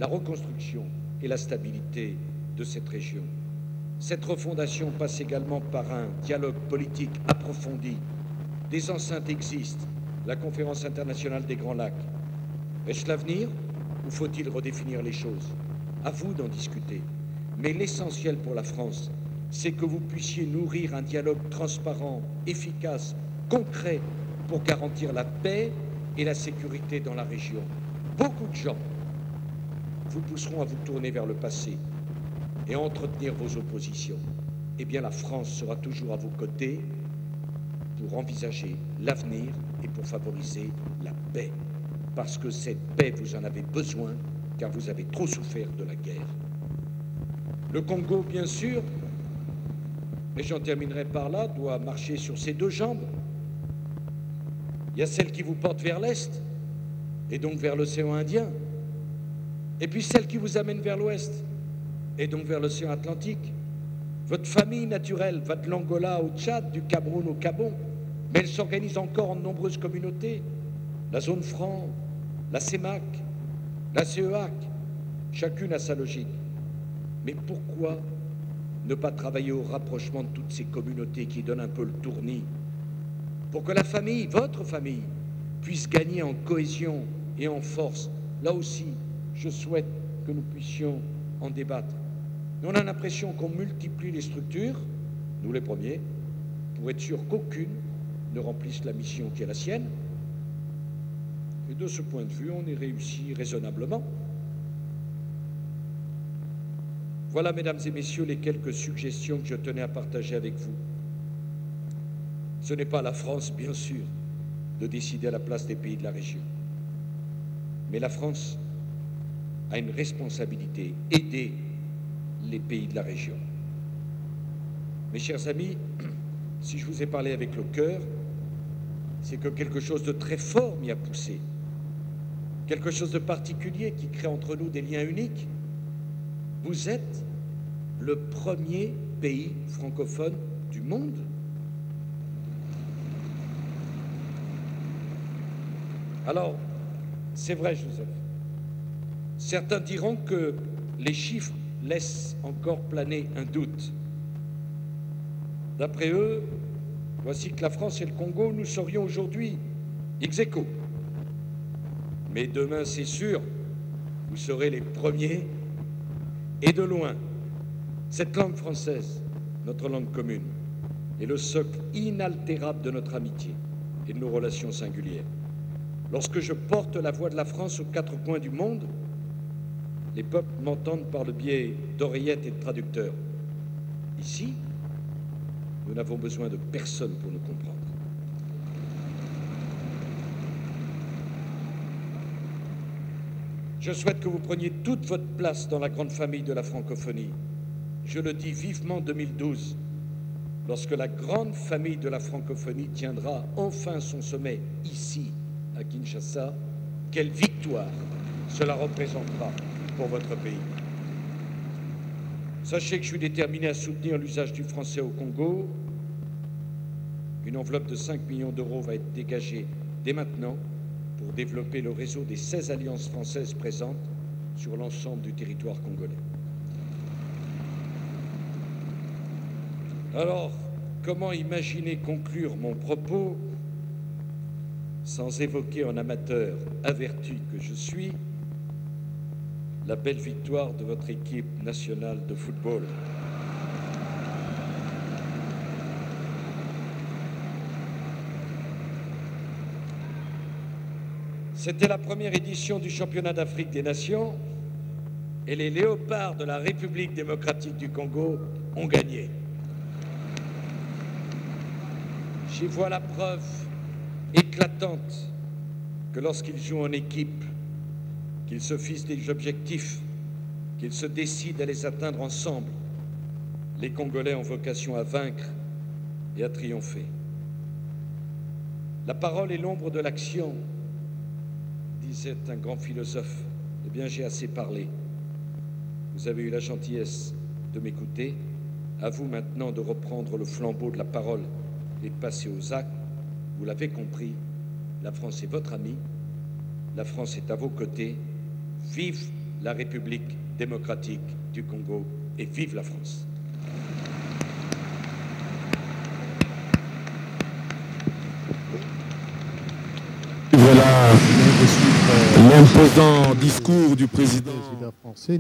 la reconstruction et la stabilité de cette région. Cette refondation passe également par un dialogue politique approfondi. Des enceintes existent, la Conférence internationale des Grands Lacs. Est-ce l'avenir ou faut-il redéfinir les choses? À vous d'en discuter. Mais l'essentiel pour la France, c'est que vous puissiez nourrir un dialogue transparent, efficace, concret, pour garantir la paix et la sécurité dans la région. Beaucoup de gens vous pousseront à vous tourner vers le passé et à entretenir vos oppositions. Eh bien, la France sera toujours à vos côtés pour envisager l'avenir et pour favoriser la paix. Parce que cette paix, vous en avez besoin, car vous avez trop souffert de la guerre. Le Congo, bien sûr, et j'en terminerai par là, doit marcher sur ses deux jambes. Il y a celle qui vous porte vers l'Est, et donc vers l'océan Indien, et puis celle qui vous amène vers l'Ouest, et donc vers l'océan Atlantique. Votre famille naturelle va de l'Angola au Tchad, du Cameroun au Gabon, mais elle s'organise encore en nombreuses communautés. La zone franc, la CEMAC, la CEAC, chacune a sa logique. Mais pourquoi ne pas travailler au rapprochement de toutes ces communautés qui donnent un peu le tournis, pour que la famille, votre famille, puisse gagner en cohésion et en force? Là aussi, je souhaite que nous puissions en débattre. Mais on a l'impression qu'on multiplie les structures, nous les premiers, pour être sûr qu'aucune ne remplisse la mission qui est la sienne. Et de ce point de vue, on est réussi raisonnablement. Voilà, mesdames et messieurs, les quelques suggestions que je tenais à partager avec vous. Ce n'est pas à la France, bien sûr, de décider à la place des pays de la région. Mais la France a une responsabilité, aider les pays de la région. Mes chers amis, si je vous ai parlé avec le cœur, c'est que quelque chose de très fort m'y a poussé. Quelque chose de particulier qui crée entre nous des liens uniques. Vous êtes le premier pays francophone du monde. Alors, c'est vrai, Joseph. Certains diront que les chiffres laissent encore planer un doute. D'après eux, voici que la France et le Congo, nous serions aujourd'hui ex aequo. Mais demain, c'est sûr, vous serez les premiers, et de loin. Cette langue française, notre langue commune, est le socle inaltérable de notre amitié et de nos relations singulières. Lorsque je porte la voix de la France aux quatre coins du monde, les peuples m'entendent par le biais d'oreillettes et de traducteurs. Ici, nous n'avons besoin de personne pour nous comprendre. Je souhaite que vous preniez toute votre place dans la grande famille de la francophonie. Je le dis vivement 2012, lorsque la grande famille de la francophonie tiendra enfin son sommet ici, à Kinshasa. Quelle victoire cela représentera pour votre pays. Sachez que je suis déterminé à soutenir l'usage du français au Congo. Une enveloppe de 5 millions d'euros va être dégagée dès maintenant pour développer le réseau des 16 alliances françaises présentes sur l'ensemble du territoire congolais. Alors, comment imaginer conclure mon propos sans évoquer en amateur averti que je suis la belle victoire de votre équipe nationale de football. C'était la première édition du championnat d'Afrique des Nations et les léopards de la République démocratique du Congo ont gagné. J'y vois la preuve éclatante que lorsqu'ils jouent en équipe, qu'ils se fixent des objectifs, qu'ils se décident à les atteindre ensemble, les Congolais ont vocation à vaincre et à triompher. La parole est l'ombre de l'action, disait un grand philosophe. Eh bien, j'ai assez parlé. Vous avez eu la gentillesse de m'écouter. À vous maintenant de reprendre le flambeau de la parole et de passer aux actes. Vous l'avez compris, la France est votre amie, la France est à vos côtés. Vive la République démocratique du Congo et vive la France. Voilà l'imposant discours du président français.